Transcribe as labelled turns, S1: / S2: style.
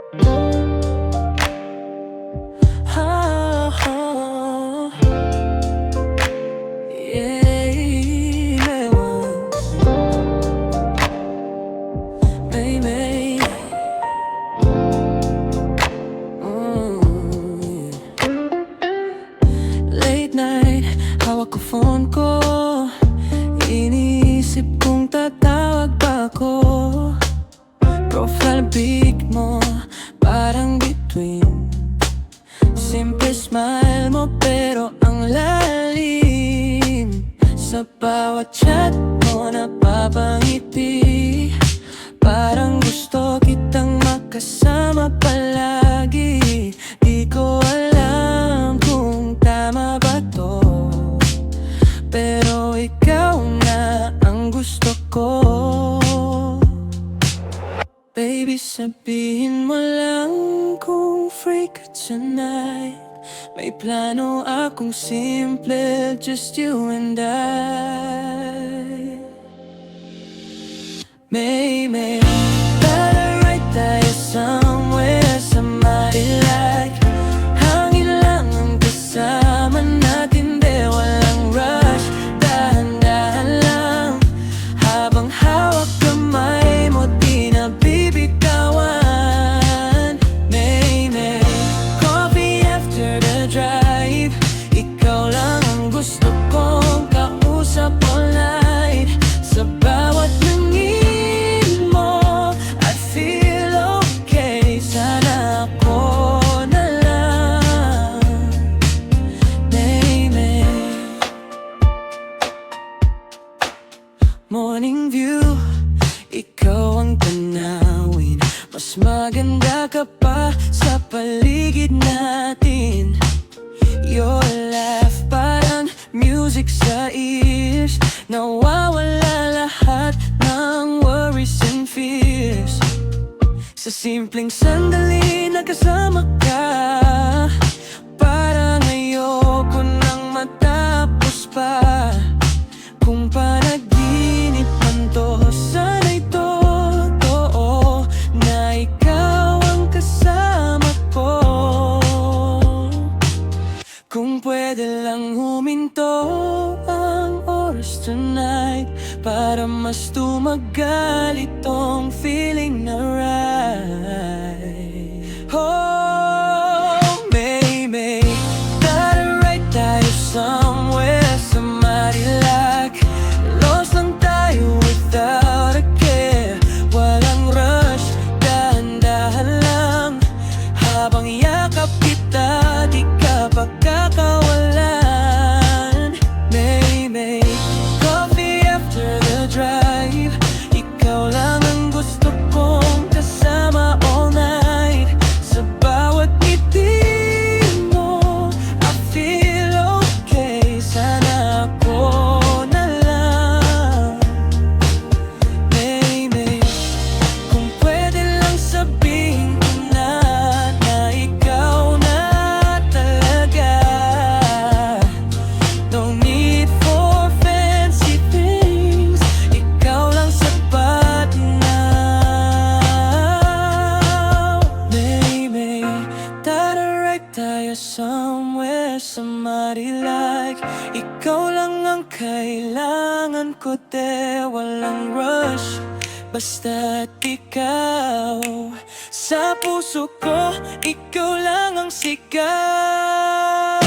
S1: Oh, oh, yeah, baby. Late night, hawak ko phone ko. Iniisip kung tatawag ba ako. Profile pic mo, parang between. Simple smile mo pero ang lalim. Sa bawat chat mo napapangiti. Parang gusto kitang makasama palagi. Di ko alam kung tama ba to, pero ikaw na ang gusto ko. Baby, sabihin mo lang kung free ka tonight. May plano akong simple, just you and I. May tara right tayo somewhere sa Marilag. Hangin lang ang kasama natin, de walang rush. Dahan-dahan lang, habang hawak kamay mo di na bibitawan. May coffee after the drive. Ikaw lang ang gusto kong kausap all night. Sa bawat nangin mo, I feel okay. Sana ako na lang. May morning view, ikaw ang tanawin. Mas maganda ka pa sa paligid natin. Your laugh parang music sa ears. Nawawala lahat ng worries and fears. Sa simpleng sandali na kasama ka, parang ayoko nang matapos pa. Kung panaginip man to, sana'y totoo na ikaw ang kasama ko. Kung pwede lang huminto ang oras tonight, para mas tumagal itong feeling na right. Oh, may tara right tayo somewhere sa Marilag. Lost lang tayo without a care. Walang rush, dahan-dahan lang. Habang yakap kita, di ka pagkakawalan. May coffee after the drive. Ikaw lang ang gusto kong kasama all night. Sa bawat ngiti mo, I feel okay. Sana ako na lang. May kung pwede lang sabihin ko na ikaw na talaga. No need for fancy things, ikaw lang sapat na. May tara right tayo somewhere sa Marilag. Ikaw lang ang kailangan ko, de walang rush. Basta't ikaw sa puso ko, ikaw lang ang sigaw.